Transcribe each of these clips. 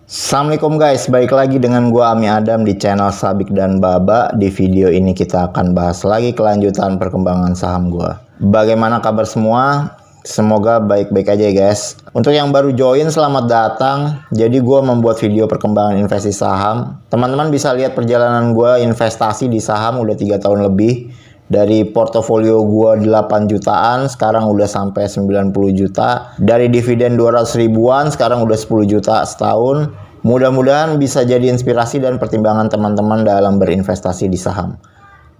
Assalamualaikum guys, balik lagi dengan gua Ami Adam di channel Sabik dan Baba. Di video ini kita akan bahas lagi kelanjutan perkembangan saham gua. Bagaimana kabar semua? Semoga baik-baik aja ya guys. Untuk yang baru join, selamat datang. Jadi gua membuat video perkembangan investasi saham. Teman-teman bisa lihat perjalanan gua investasi di saham udah 3 tahun lebih. Dari portofolio gua 8 jutaan, sekarang udah sampai 90 juta. Dari dividen 200 ribuan, sekarang udah 10 juta setahun. Mudah-mudahan bisa jadi inspirasi dan pertimbangan teman-teman dalam berinvestasi di saham.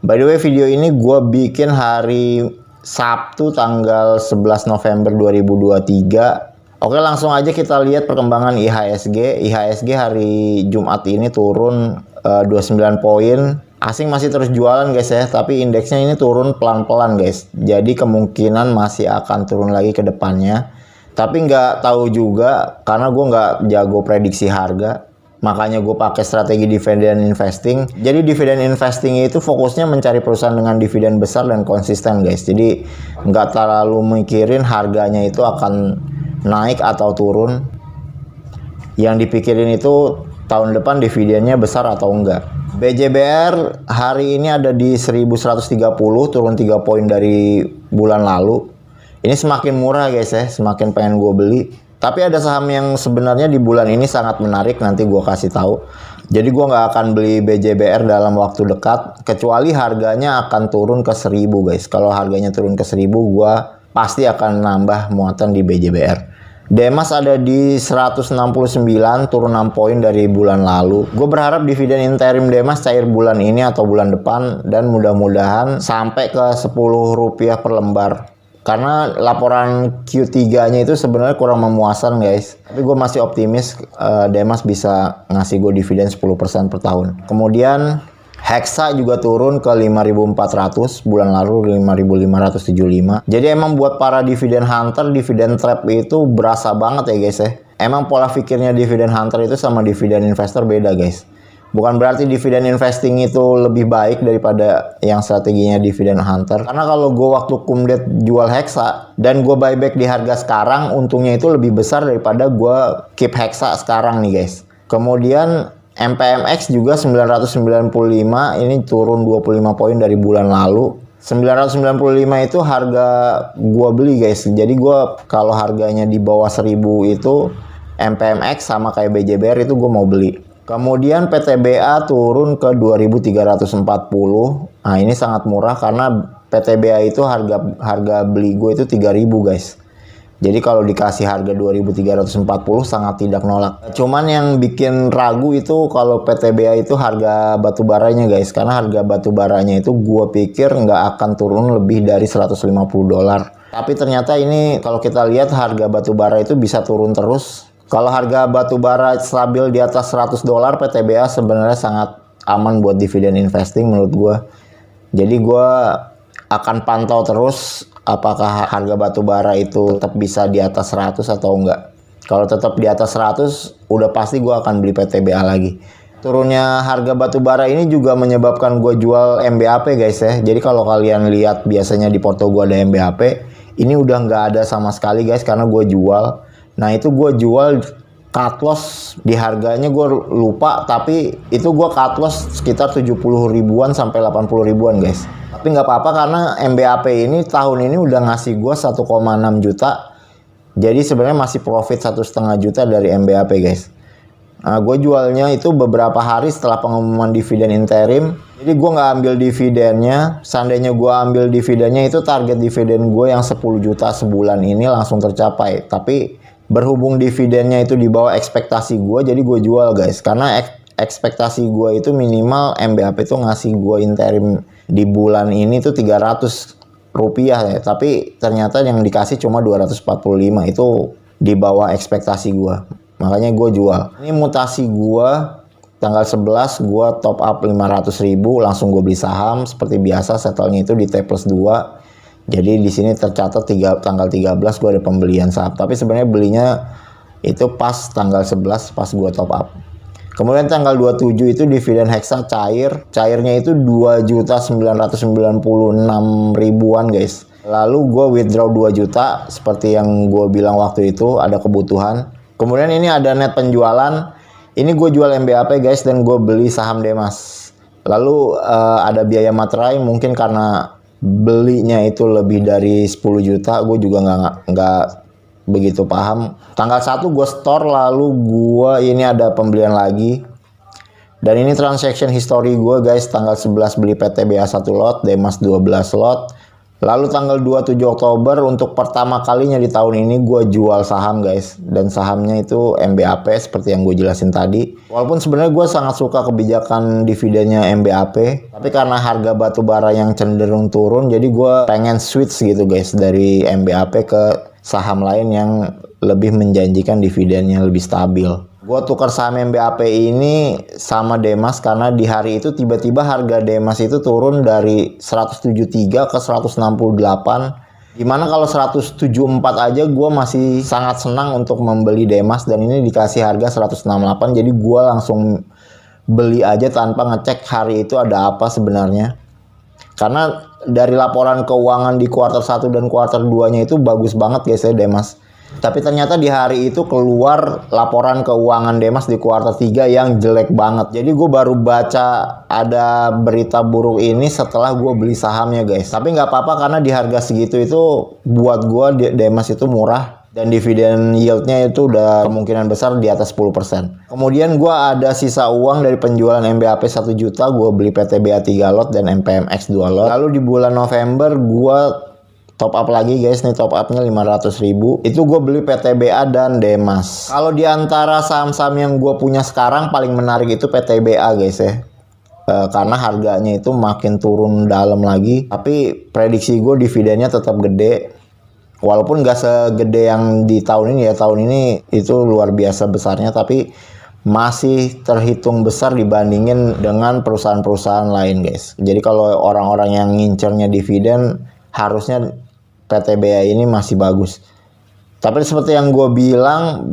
By the way, video ini gua bikin hari Sabtu tanggal 11 November 2023. Oke, langsung aja kita lihat perkembangan IHSG. IHSG hari Jumat ini turun 29 poin. Asing masih terus jualan guys ya, tapi indeksnya ini turun pelan-pelan guys. Jadi kemungkinan masih akan turun lagi ke depannya. Tapi nggak tahu juga karena gue nggak jago prediksi harga. Makanya gue pakai strategi dividend investing. Jadi dividend investing itu fokusnya mencari perusahaan dengan dividen besar dan konsisten guys. Jadi nggak terlalu mikirin harganya itu akan naik atau turun. Yang dipikirin itu tahun depan dividennya besar atau enggak. BJBR hari ini ada di 1130, turun 3 poin dari bulan lalu. Ini semakin murah guys ya, semakin pengen gue beli. Tapi ada saham yang sebenarnya di bulan ini sangat menarik, nanti gue kasih tahu. Jadi gue nggak akan beli BJBR dalam waktu dekat, kecuali harganya akan turun ke 1000 guys. Kalau harganya turun ke 1000, gue pasti akan nambah muatan di BJBR. Demas ada di 169, turun 6 poin dari bulan lalu. Gue berharap dividen interim Demas cair bulan ini atau bulan depan, dan mudah-mudahan sampai ke 10 rupiah per lembar. Karena laporan Q3-nya itu sebenarnya kurang memuaskan guys. Tapi gue masih optimis Demas bisa ngasih gue dividen 10% per tahun. Kemudian Hexa juga turun ke 5.400, bulan lalu 5.575. Jadi emang buat para dividen hunter, dividen trap itu berasa banget ya guys ya. Emang pola pikirnya dividen hunter itu sama dividen investor beda guys. Bukan berarti dividen investing itu lebih baik daripada yang strateginya dividen hunter. Karena kalau gue waktu kumdet jual Hexa dan gue buyback di harga sekarang, untungnya itu lebih besar daripada gue keep Hexa sekarang nih guys. Kemudian MPMX juga 995, ini turun 25 poin dari bulan lalu. 995 itu harga gua beli guys. Jadi gua kalau harganya di bawah 1000 itu MPMX sama kayak BJBR itu gua mau beli. Kemudian PTBA turun ke 2340. Nah, ini sangat murah karena PTBA itu harga beli gue itu 3000 guys. Jadi kalau dikasih harga 2340 sangat tidak nolak. Cuman yang bikin ragu itu kalau PTBA itu harga batubaranya guys. Karena harga batubaranya itu gue pikir nggak akan turun lebih dari 150 dolar. Tapi ternyata ini kalau kita lihat harga batubara itu bisa turun terus. Kalau harga batubara stabil di atas 100 dolar, PTBA sebenarnya sangat aman buat dividen investing menurut gue. Jadi gue akan pantau terus apakah harga batubara itu tetap bisa di atas 100 atau enggak. Kalau tetap di atas 100, udah pasti gue akan beli PTBA lagi. Turunnya harga batubara ini juga menyebabkan gue jual MBAP guys ya. Jadi kalau kalian lihat biasanya di porto gue ada MBAP, ini udah nggak ada sama sekali guys karena gue jual. Nah itu gue jual cut loss di harganya gue lupa, tapi itu gue cut loss sekitar 70 ribuan sampai 80 ribuan guys. Tapi nggak apa-apa karena MBAP ini tahun ini udah ngasih gue 1,6 juta. Jadi sebenarnya masih profit 1,5 juta dari MBAP guys. Nah, gue jualnya itu beberapa hari setelah pengumuman dividen interim. Jadi gue nggak ambil dividennya. Seandainya gue ambil dividennya itu target dividen gue yang 10 juta sebulan ini langsung tercapai. Tapi berhubung dividennya itu di bawah ekspektasi gue, jadi gue jual guys. Karena ekspektasi gue itu minimal MBAP itu ngasih gue interim di bulan ini tuh 300 rupiah ya. Tapi ternyata yang dikasih cuma 245, itu di bawah ekspektasi gue. Makanya gue jual. Ini mutasi gue tanggal 11 gue top up 500 ribu, langsung gue beli saham. Seperti biasa settlenya itu di T+2. Jadi di sini tercatat tanggal 13 gue ada pembelian saham. Tapi sebenarnya belinya itu pas tanggal 11 pas gue top up. Kemudian tanggal 27 itu dividen Hexa cair. Cairnya itu 2.996.000 ribuan guys. Lalu gue withdraw 2 juta seperti yang gue bilang waktu itu, ada kebutuhan. Kemudian ini ada net penjualan. Ini gue jual MBAP guys dan gue beli saham Demas. Lalu ada biaya materai, mungkin karena belinya itu lebih dari 10 juta, gue juga nggak begitu paham. Tanggal 1 gue store, lalu gue ini ada pembelian lagi. Dan ini transaction history gue guys, tanggal 11 beli PTBA 1 lot, Demas 12 lot. Lalu tanggal 27 Oktober untuk pertama kalinya di tahun ini gue jual saham guys. Dan sahamnya itu MBAP seperti yang gue jelasin tadi. Walaupun sebenarnya gue sangat suka kebijakan dividennya MBAP. Tapi karena harga batu bara yang cenderung turun, jadi gue pengen switch gitu guys dari MBAP ke saham lain yang lebih menjanjikan dividennya lebih stabil. Gue tukar saham MBAP ini sama Demas karena di hari itu tiba-tiba harga Demas itu turun dari 173 ke 168. Dimana kalau 174 aja gue masih sangat senang untuk membeli Demas, dan ini dikasih harga 168. Jadi gue langsung beli aja tanpa ngecek hari itu ada apa sebenarnya. Karena dari laporan keuangan di kuartal 1 dan kuartal 2-nya itu bagus banget guys ya Demas. Tapi ternyata di hari itu keluar laporan keuangan Demas di kuartal 3 yang jelek banget. Jadi gue baru baca ada berita buruk ini setelah gue beli sahamnya guys. Tapi nggak apa-apa karena di harga segitu itu buat gue Demas itu murah. Dan dividen yieldnya itu udah kemungkinan besar di atas 10%. Kemudian gue ada sisa uang dari penjualan MBAP 1 juta. Gue beli PTBA 3 lot dan MPMX 2 lot. Lalu di bulan November gue top up lagi guys, nih top upnya 500.000. Itu gue beli PTBA dan Demas. Kalau di antara saham-saham yang gue punya sekarang paling menarik itu PTBA guys ya. Karena harganya itu makin turun dalam lagi. Tapi prediksi gue dividennya tetap gede. Walaupun gak segede yang di tahun ini ya. Tahun ini itu luar biasa besarnya, tapi masih terhitung besar dibandingin dengan perusahaan-perusahaan lain guys. Jadi kalau orang-orang yang ngincernya dividen, harusnya PTBA ini masih bagus. Tapi seperti yang gue bilang,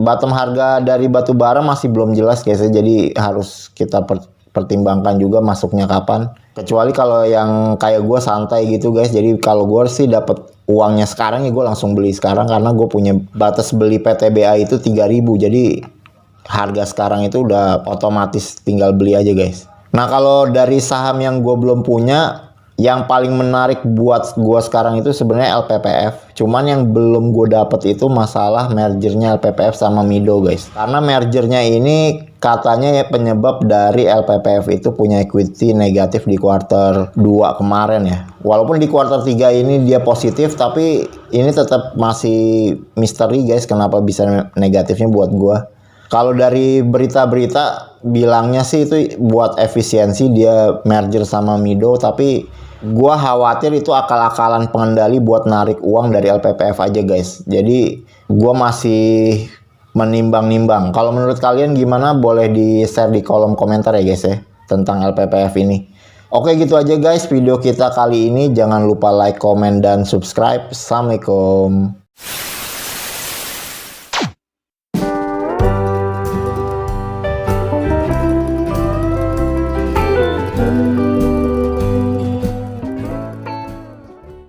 bottom harga dari batu bara masih belum jelas guys ya. Jadi harus kita pertimbangkan juga masuknya kapan. Kecuali kalau yang kayak gue santai gitu guys. Jadi kalau gue sih dapat uangnya sekarang ya gue langsung beli sekarang, karena gue punya batas beli PTBA itu 3.000. Jadi harga sekarang itu udah otomatis tinggal beli aja guys. Nah kalau dari saham yang gue belum punya, yang paling menarik buat gue sekarang itu sebenarnya LPPF. Cuman yang belum gue dapet itu masalah mergernya LPPF sama Mido guys. Karena mergernya ini katanya ya penyebab dari LPPF itu punya equity negatif di kuartal 2 kemarin ya. Walaupun di kuartal 3 ini dia positif, tapi ini tetap masih misteri guys kenapa bisa negatifnya buat gue. Kalau dari berita-berita bilangnya sih itu buat efisiensi dia merger sama Mido, tapi gua khawatir itu akal-akalan pengendali buat narik uang dari LPPF aja guys. Jadi gua masih menimbang-nimbang. Kalau menurut kalian gimana? Boleh di-share di kolom komentar ya guys ya tentang LPPF ini. Oke gitu aja guys video kita kali ini. Jangan lupa like, komen, dan subscribe. Assalamualaikum.